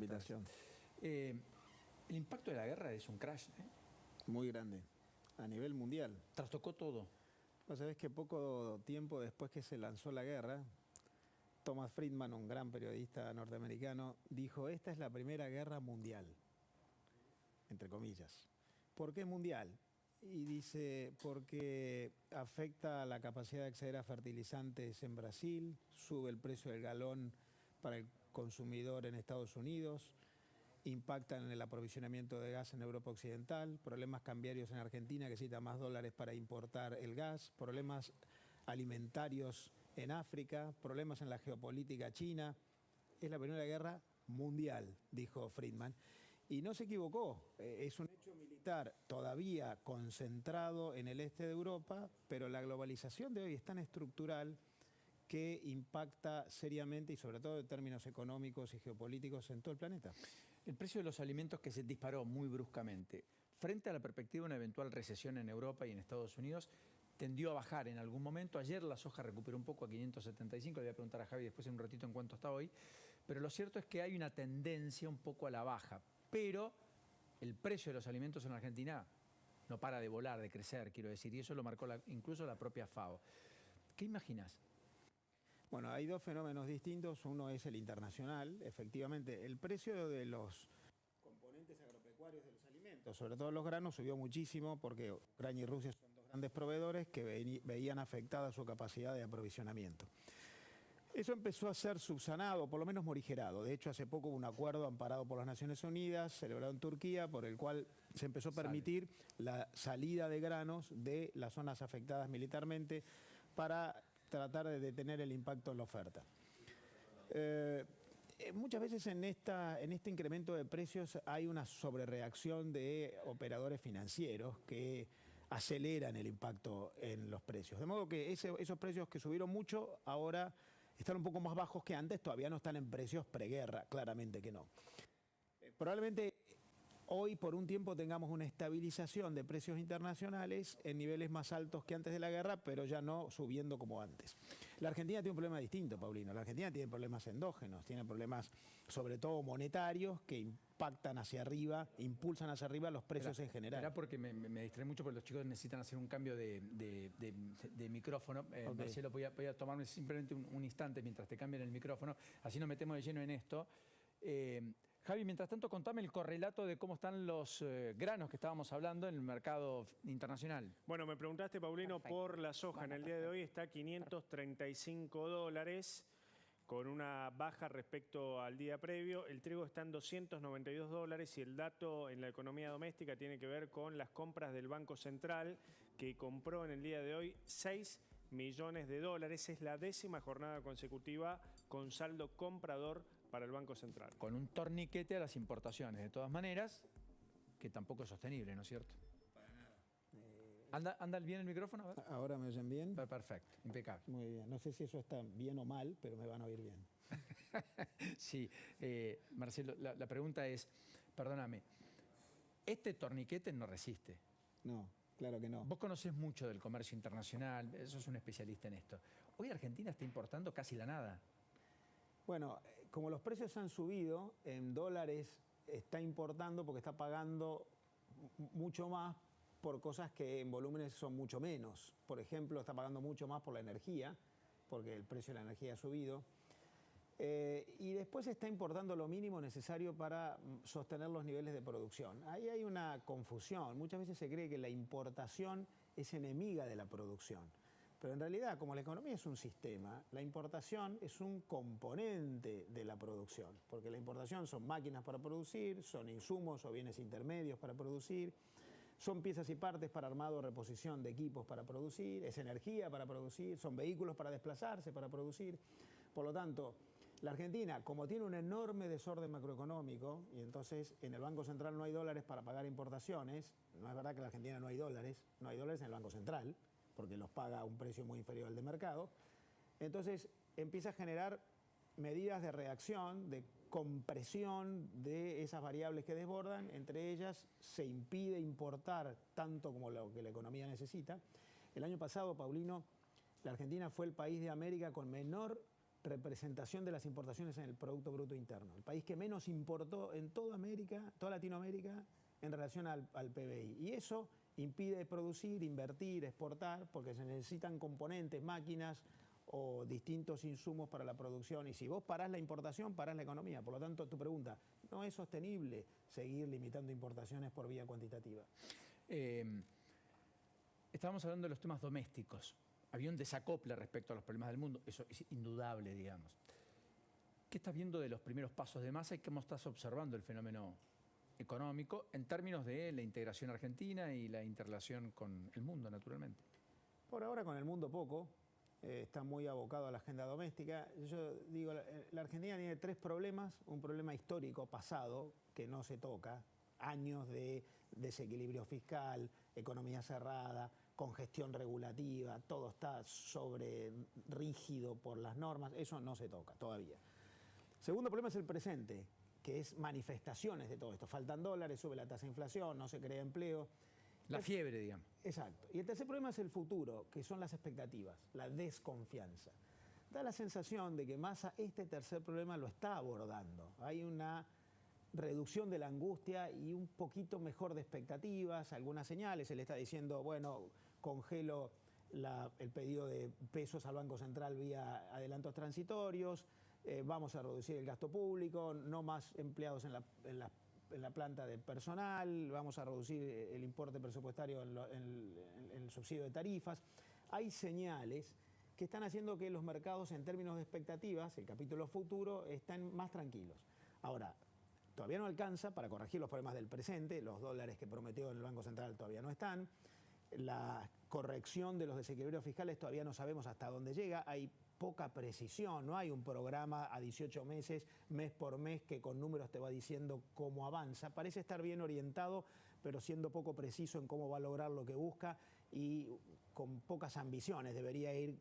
invitación. El impacto de la guerra es un crash, Muy grande, a nivel mundial. Trastocó todo. Vos sabés que poco tiempo después que se lanzó la guerra, Thomas Friedman, un gran periodista norteamericano, dijo: esta es la primera guerra mundial, entre comillas. ¿Por qué mundial? Y dice, porque afecta la capacidad de acceder a fertilizantes en Brasil, sube el precio del galón para el consumidor en Estados Unidos, impactan en el aprovisionamiento de gas en Europa Occidental, problemas cambiarios en Argentina, que necesita más dólares para importar el gas, problemas alimentarios en África, problemas en la geopolítica china. Es la primera guerra mundial, dijo Friedman. Y no se equivocó, es un hecho militar todavía concentrado en el este de Europa, pero la globalización de hoy es tan estructural que impacta seriamente y sobre todo en términos económicos y geopolíticos en todo el planeta. El precio de los alimentos que se disparó muy bruscamente, frente a la perspectiva de una eventual recesión en Europa y en Estados Unidos, tendió a bajar en algún momento. Ayer la soja recuperó un poco a 575, le voy a preguntar a Javi después en un ratito en cuánto está hoy, pero lo cierto es que hay una tendencia un poco a la baja, pero el precio de los alimentos en Argentina no para de volar, de crecer, quiero decir, y eso lo marcó incluso la propia FAO. ¿Qué imaginas? Bueno, hay dos fenómenos distintos. Uno es el internacional. Efectivamente, el precio de los componentes agropecuarios de los alimentos, sobre todo los granos, subió muchísimo porque Ucrania y Rusia son dos grandes proveedores que veían afectada su capacidad de aprovisionamiento. Eso empezó a ser subsanado, por lo menos morigerado. De hecho, hace poco hubo un acuerdo amparado por las Naciones Unidas, celebrado en Turquía, por el cual se empezó a permitir la salida de granos de las zonas afectadas militarmente para tratar de detener el impacto en la oferta. Muchas veces en este incremento de precios hay una sobrereacción de operadores financieros que aceleran el impacto en los precios. De modo que esos precios que subieron mucho ahora están un poco más bajos que antes, todavía no están en precios preguerra, claramente que no. Probablemente hoy por un tiempo tengamos una estabilización de precios internacionales en niveles más altos que antes de la guerra, pero ya no subiendo como antes. La Argentina tiene un problema distinto, Paulino. La Argentina tiene problemas endógenos, tiene problemas sobre todo monetarios que impactan hacia arriba, impulsan hacia arriba los precios en general. Era porque me distrae mucho porque los chicos necesitan hacer un cambio de micrófono. Okay. Marcelo, voy a tomarme simplemente un instante mientras te cambian el micrófono, así nos metemos de lleno en esto. Javi, mientras tanto, contame el correlato de cómo están los granos que estábamos hablando en el mercado internacional. Bueno, me preguntaste, Paulino, por la soja. En el día de hoy está a $535, con una baja respecto al día previo. El trigo está en $292 y el dato en la economía doméstica tiene que ver con las compras del Banco Central, que compró en el día de hoy 6 millones de dólares. Es la 10ª jornada consecutiva con saldo comprador para el Banco Central. Con un torniquete a las importaciones, de todas maneras, que tampoco es sostenible, ¿no es cierto? Para nada. ¿Anda bien el micrófono? A ver. ¿Ahora me oyen bien? Perfecto, impecable. Muy bien. No sé si eso está bien o mal, pero me van a oír bien. Sí, Marcelo, la pregunta es, perdóname, ¿este torniquete no resiste? No, claro que no. Vos conocés mucho del comercio internacional, sos un especialista en esto. Hoy Argentina está importando casi la nada. Bueno, como los precios han subido, en dólares está importando porque está pagando mucho más por cosas que en volúmenes son mucho menos. Por ejemplo, está pagando mucho más por la energía, porque el precio de la energía ha subido. Y después está importando lo mínimo necesario para sostener los niveles de producción. Ahí hay una confusión. Muchas veces se cree que la importación es enemiga de la producción. Pero en realidad, como la economía es un sistema, la importación es un componente de la producción. Porque la importación son máquinas para producir, son insumos o bienes intermedios para producir, son piezas y partes para armado o reposición de equipos para producir, es energía para producir, son vehículos para desplazarse, para producir. Por lo tanto, la Argentina, como tiene un enorme desorden macroeconómico, y entonces en el Banco Central no hay dólares para pagar importaciones, no es verdad que en la Argentina no hay dólares en el Banco Central, porque los paga a un precio muy inferior al de mercado, entonces empieza a generar medidas de reacción, de compresión de esas variables que desbordan. Entre ellas se impide importar tanto como lo que la economía necesita. El año pasado, Paulino, la Argentina fue el país de América con menor representación de las importaciones en el Producto Bruto Interno. El país que menos importó en toda América, toda Latinoamérica, en relación al PBI. Y eso impide producir, invertir, exportar, porque se necesitan componentes, máquinas o distintos insumos para la producción. Y si vos parás la importación, parás la economía. Por lo tanto, tu pregunta, ¿no es sostenible seguir limitando importaciones por vía cuantitativa? Estábamos hablando de los temas domésticos. Había un desacople respecto a los problemas del mundo. Eso es indudable, digamos. ¿Qué estás viendo de los primeros pasos de Massa y cómo estás observando el fenómeno económico en términos de la integración argentina y la interrelación con el mundo, naturalmente? Por ahora con el mundo poco. Está muy abocado a la agenda doméstica. Yo digo, la Argentina tiene 3 problemas. Un problema histórico, pasado, que no se toca. Años de desequilibrio fiscal, economía cerrada, congestión regulativa, todo está rígido por las normas. Eso no se toca todavía. Segundo problema es el presente, que es manifestaciones de todo esto. Faltan dólares, sube la tasa de inflación, no se crea empleo. La fiebre, digamos. Exacto. Y el tercer problema es el futuro, que son las expectativas, la desconfianza. Da la sensación de que Massa este tercer problema lo está abordando. Hay una reducción de la angustia y un poquito mejor de expectativas, algunas señales. Él está diciendo, bueno, congelo el pedido de pesos al Banco Central vía adelantos transitorios, vamos a reducir el gasto público, no más empleados en la planta de personal, vamos a reducir el importe presupuestario en el subsidio de tarifas. Hay señales que están haciendo que los mercados en términos de expectativas, el capítulo futuro, están más tranquilos. Ahora, todavía no alcanza para corregir los problemas del presente, los dólares que prometió el Banco Central todavía no están, la corrección de los desequilibrios fiscales todavía no sabemos hasta dónde llega, hay poca precisión, no hay un programa a 18 meses, mes por mes, que con números te va diciendo cómo avanza. Parece estar bien orientado, pero siendo poco preciso en cómo va a lograr lo que busca y con pocas ambiciones. Debería ir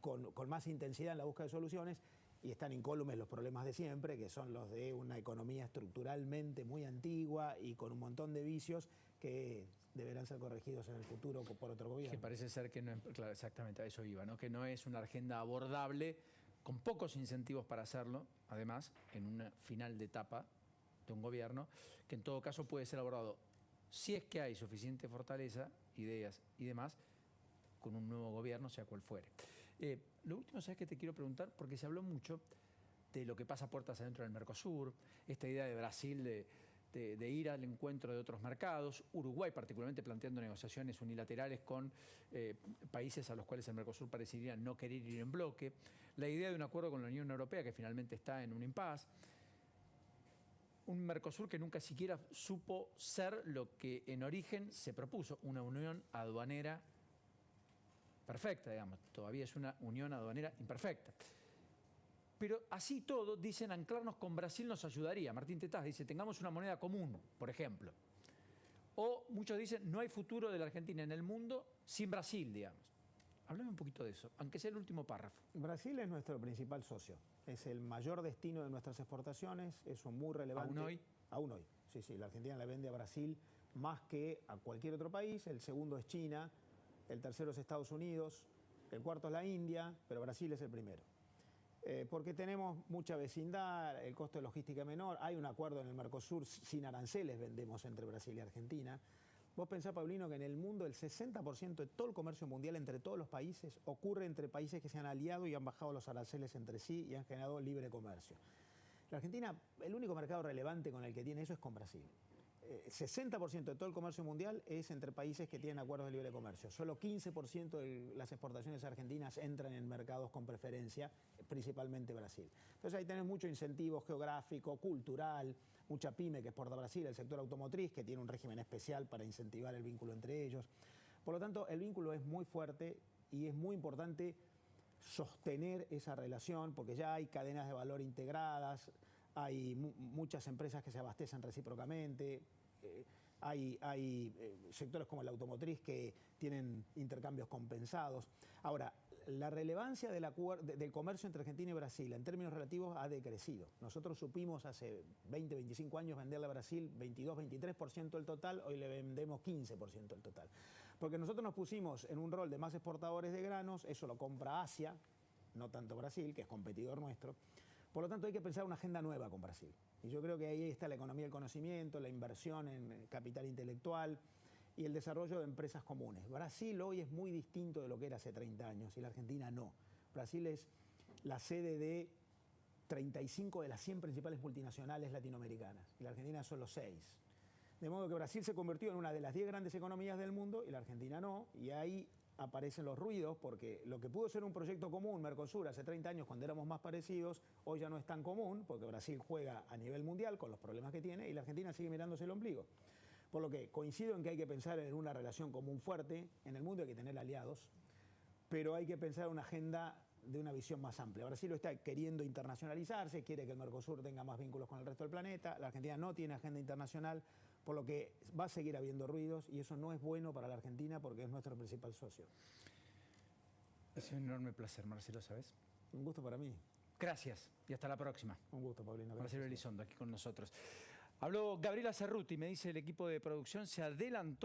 con más intensidad en la búsqueda de soluciones y están incólumes los problemas de siempre, que son los de una economía estructuralmente muy antigua y con un montón de vicios que deberán ser corregidos en el futuro por otro gobierno. Que parece ser que no, claro, exactamente a eso iba, ¿no? Que no es una agenda abordable, con pocos incentivos para hacerlo, además, en una final de etapa de un gobierno, que en todo caso puede ser abordado, si es que hay suficiente fortaleza, ideas y demás, con un nuevo gobierno, sea cual fuere. Lo último, ¿sabes qué te quiero preguntar? Porque se habló mucho de lo que pasa puertas adentro del Mercosur, esta idea de Brasil de ir al encuentro de otros mercados, Uruguay particularmente planteando negociaciones unilaterales con países a los cuales el Mercosur parecería no querer ir en bloque, la idea de un acuerdo con la Unión Europea que finalmente está en un impasse, un Mercosur que nunca siquiera supo ser lo que en origen se propuso, una unión aduanera perfecta, digamos, todavía es una unión aduanera imperfecta. Pero así todo, dicen, anclarnos con Brasil nos ayudaría. Martín Tetaz dice, tengamos una moneda común, por ejemplo. O muchos dicen, no hay futuro de la Argentina en el mundo sin Brasil, digamos. Háblame un poquito de eso, aunque sea el último párrafo. Brasil es nuestro principal socio. Es el mayor destino de nuestras exportaciones, eso muy relevante. ¿Aún hoy? Aún hoy, sí, sí. La Argentina le vende a Brasil más que a cualquier otro país. El segundo es China, el tercero es Estados Unidos, el cuarto es la India, pero Brasil es el primero. Porque tenemos mucha vecindad, el costo de logística menor, hay un acuerdo en el Mercosur, sin aranceles vendemos entre Brasil y Argentina. Vos pensás, Paulino, que en el mundo el 60% de todo el comercio mundial entre todos los países ocurre entre países que se han aliado y han bajado los aranceles entre sí y han generado libre comercio. La Argentina, el único mercado relevante con el que tiene eso es con Brasil. 60% de todo el comercio mundial es entre países que tienen acuerdos de libre comercio. Solo 15% de las exportaciones argentinas entran en mercados con preferencia, principalmente Brasil. Entonces ahí tenés mucho incentivo geográfico, cultural, mucha pyme que exporta a Brasil, el sector automotriz que tiene un régimen especial para incentivar el vínculo entre ellos. Por lo tanto, el vínculo es muy fuerte y es muy importante sostener esa relación porque ya hay cadenas de valor integradas, hay muchas empresas que se abastecen recíprocamente, hay sectores como la automotriz que tienen intercambios compensados. Ahora, la relevancia del comercio entre Argentina y Brasil en términos relativos ha decrecido. Nosotros supimos hace 20, 25 años venderle a Brasil 22, 23% del total, hoy le vendemos 15% del total. Porque nosotros nos pusimos en un rol de más exportadores de granos, eso lo compra Asia, no tanto Brasil, que es competidor nuestro. Por lo tanto, hay que pensar una agenda nueva con Brasil. Y yo creo que ahí está la economía del conocimiento, la inversión en capital intelectual y el desarrollo de empresas comunes. Brasil hoy es muy distinto de lo que era hace 30 años y la Argentina no. Brasil es la sede de 35 de las 100 principales multinacionales latinoamericanas y la Argentina solo 6. De modo que Brasil se convirtió en una de las 10 grandes economías del mundo y la Argentina no, y ahí aparecen los ruidos porque lo que pudo ser un proyecto común, Mercosur, hace 30 años cuando éramos más parecidos, hoy ya no es tan común porque Brasil juega a nivel mundial con los problemas que tiene y la Argentina sigue mirándose el ombligo. Por lo que coincido en que hay que pensar en una relación común fuerte, en el mundo hay que tener aliados, pero hay que pensar en una agenda de una visión más amplia. Brasil lo está queriendo internacionalizarse, quiere que el Mercosur tenga más vínculos con el resto del planeta, la Argentina no tiene agenda internacional, por lo que va a seguir habiendo ruidos y eso no es bueno para la Argentina porque es nuestro principal socio. Ha sido un enorme placer, Marcelo, ¿sabes? Un gusto para mí. Gracias y hasta la próxima. Un gusto, Paulino. Marcelo Elizondo, aquí con nosotros. Habló Gabriela Cerruti, me dice el equipo de producción, se adelantó.